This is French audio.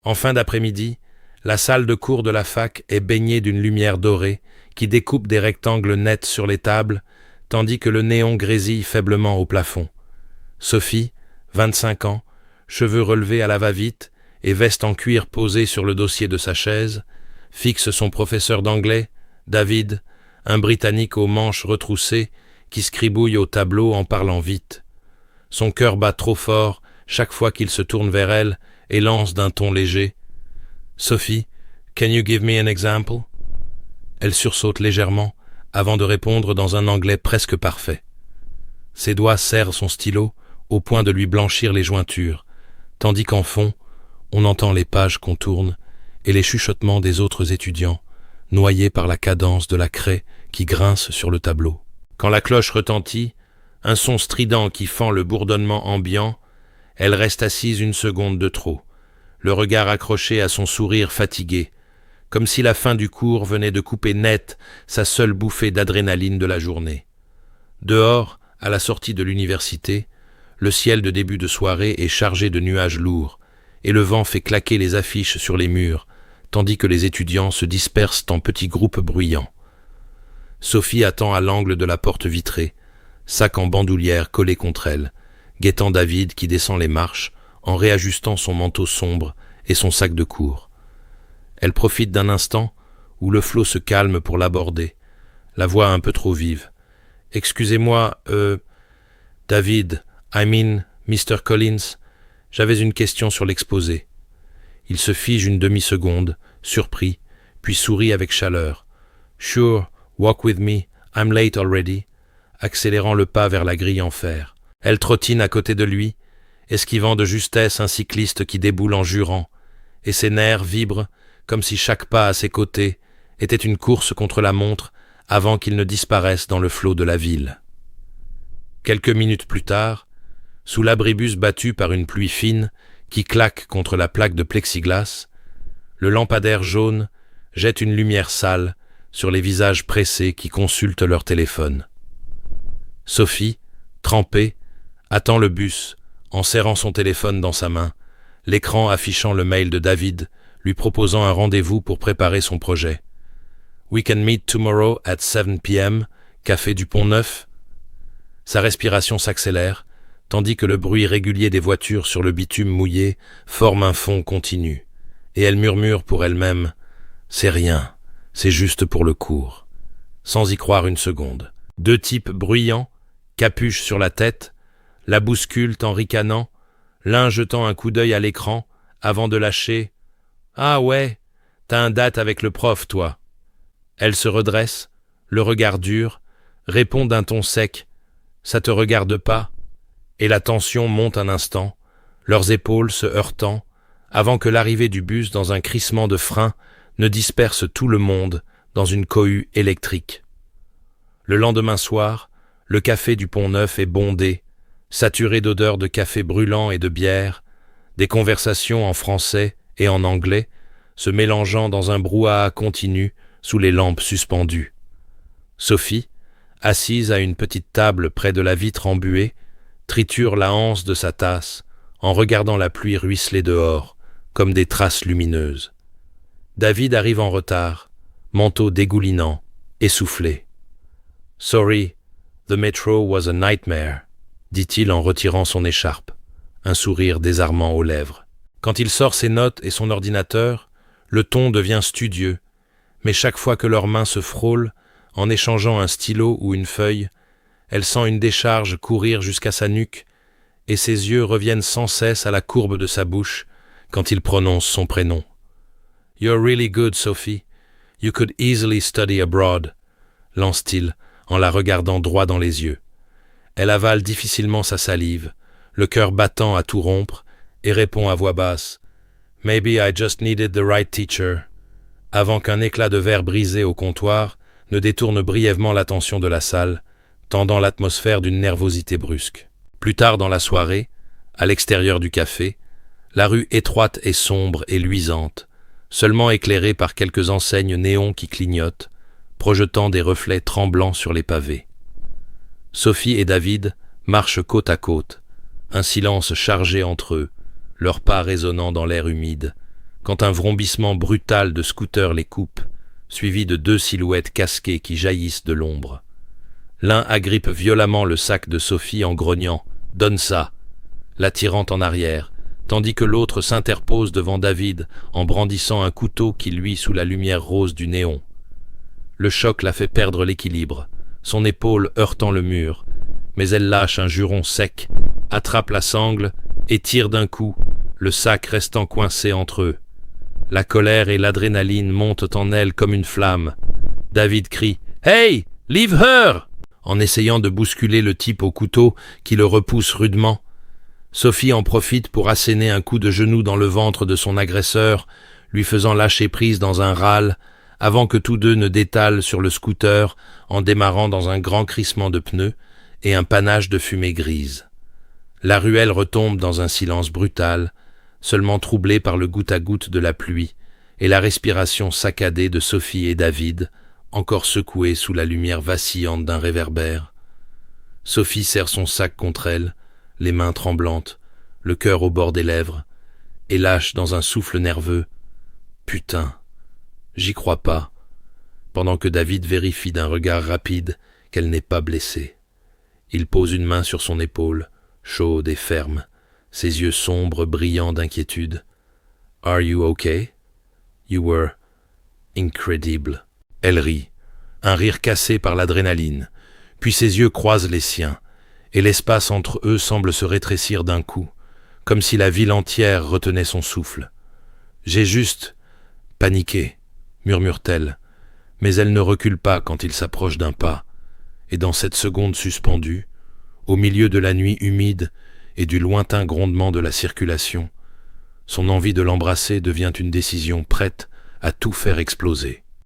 En fin d'après-midi, la salle de cours de la fac est baignée d'une lumière dorée qui découpe des rectangles nets sur les tables, tandis que le néon grésille faiblement au plafond. Sophie, 25 ans, cheveux relevés à la va-vite et veste en cuir posée sur le dossier de sa chaise, fixe son professeur d'anglais, David, un Britannique aux manches retroussées qui scribouille au tableau en parlant vite. Son cœur bat trop fort chaque fois qu'il se tourne vers elle et lance d'un ton léger. « Sophie, can you give me an example ?» Elle sursaute légèrement avant de répondre dans un anglais presque parfait. Ses doigts serrent son stylo au point de lui blanchir les jointures, tandis qu'en fond, on entend les pages qu'on tourne et les chuchotements des autres étudiants, noyés par la cadence de la craie qui grince sur le tableau. Quand la cloche retentit, un son strident qui fend le bourdonnement ambiant, elle reste assise une seconde de trop, le regard accroché à son sourire fatigué, comme si la fin du cours venait de couper net sa seule bouffée d'adrénaline de la journée. Dehors, à la sortie de l'université, le ciel de début de soirée est chargé de nuages lourds, et le vent fait claquer les affiches sur les murs, tandis que les étudiants se dispersent en petits groupes bruyants. Sophie attend à l'angle de la porte vitrée, sac en bandoulière collé contre elle, guettant David qui descend les marches en réajustant son manteau sombre et son sac de cours. Elle profite d'un instant où le flot se calme pour l'aborder, la voix un peu trop vive. « Excusez-moi, David, I mean, Mr. Collins, j'avais une question sur l'exposé. » Il se fige une demi-seconde, surpris, puis sourit avec chaleur. « Sure, walk with me, I'm late already », accélérant le pas vers la grille en fer. Elle trottine à côté de lui, esquivant de justesse un cycliste qui déboule en jurant, et ses nerfs vibrent comme si chaque pas à ses côtés était une course contre la montre avant qu'il ne disparaisse dans le flot de la ville. Quelques minutes plus tard, sous l'abribus battu par une pluie fine qui claque contre la plaque de plexiglas, le lampadaire jaune jette une lumière sale sur les visages pressés qui consultent leur téléphone. Sophie, trempée, attend le bus en serrant son téléphone dans sa main, l'écran affichant le mail de David lui proposant un rendez-vous pour préparer son projet. « We can meet tomorrow at 7 p.m., café du Pont-Neuf ». Sa respiration s'accélère, tandis que le bruit régulier des voitures sur le bitume mouillé forme un fond continu, et elle murmure pour elle-même « C'est rien, c'est juste pour le cours », sans y croire une seconde. Deux types bruyants, capuche sur la tête, la bousculent en ricanant, l'un jetant un coup d'œil à l'écran avant de lâcher « Ah ouais, t'as un date avec le prof, toi ». Elle se redresse, le regard dur, répond d'un ton sec « Ça te regarde pas ?» Et la tension monte un instant, leurs épaules se heurtant, avant que l'arrivée du bus dans un crissement de frein ne disperse tout le monde dans une cohue électrique. Le lendemain soir, le café du Pont-Neuf est bondé, saturé d'odeurs de café brûlant et de bière, des conversations en français et en anglais, se mélangeant dans un brouhaha continu sous les lampes suspendues. Sophie, assise à une petite table près de la vitre embuée, triture la anse de sa tasse en regardant la pluie ruisseler dehors, comme des traces lumineuses. David arrive en retard, manteau dégoulinant, essoufflé. « Sorry, the metro was a nightmare », dit-il en retirant son écharpe, un sourire désarmant aux lèvres. Quand il sort ses notes et son ordinateur, le ton devient studieux, mais chaque fois que leurs mains se frôlent, en échangeant un stylo ou une feuille, elle sent une décharge courir jusqu'à sa nuque, et ses yeux reviennent sans cesse à la courbe de sa bouche quand il prononce son prénom. « You're really good, Sophie. You could easily study abroad », lance-t-il en la regardant droit dans les yeux. Elle avale difficilement sa salive, le cœur battant à tout rompre, et répond à voix basse « Maybe I just needed the right teacher », avant qu'un éclat de verre brisé au comptoir ne détourne brièvement l'attention de la salle, tendant l'atmosphère d'une nervosité brusque. Plus tard dans la soirée, à l'extérieur du café, la rue étroite et sombre et luisante, seulement éclairée par quelques enseignes néons qui clignotent, projetant des reflets tremblants sur les pavés. Sophie et David marchent côte à côte, un silence chargé entre eux, leurs pas résonnant dans l'air humide, quand un vrombissement brutal de scooter les coupe, suivi de deux silhouettes casquées qui jaillissent de l'ombre. L'un agrippe violemment le sac de Sophie en grognant « Donne ça !» l'attirant en arrière, tandis que l'autre s'interpose devant David en brandissant un couteau qui luit sous la lumière rose du néon. Le choc la fait perdre l'équilibre, son épaule heurtant le mur, mais elle lâche un juron sec, attrape la sangle et tire d'un coup, le sac restant coincé entre eux. La colère et l'adrénaline montent en elle comme une flamme. David crie « Hey, leave her !» en essayant de bousculer le type au couteau qui le repousse rudement. Sophie en profite pour asséner un coup de genou dans le ventre de son agresseur, lui faisant lâcher prise dans un râle, avant que tous deux ne détalent sur le scooter en démarrant dans un grand crissement de pneus et un panache de fumée grise. La ruelle retombe dans un silence brutal, seulement troublé par le goutte à goutte de la pluie et la respiration saccadée de Sophie et David, encore secoués sous la lumière vacillante d'un réverbère. Sophie serre son sac contre elle, les mains tremblantes, le cœur au bord des lèvres, et lâche dans un souffle nerveux « Putain, j'y crois pas », pendant que David vérifie d'un regard rapide qu'elle n'est pas blessée. Il pose une main sur son épaule, chaude et ferme, ses yeux sombres brillants d'inquiétude. « Are you okay? You were incredible. » Elle rit, un rire cassé par l'adrénaline, puis ses yeux croisent les siens, et l'espace entre eux semble se rétrécir d'un coup, comme si la ville entière retenait son souffle. « J'ai juste paniqué », murmure-t-elle, mais elle ne recule pas quand il s'approche d'un pas, et dans cette seconde suspendue, au milieu de la nuit humide et du lointain grondement de la circulation, son envie de l'embrasser devient une décision prête à tout faire exploser.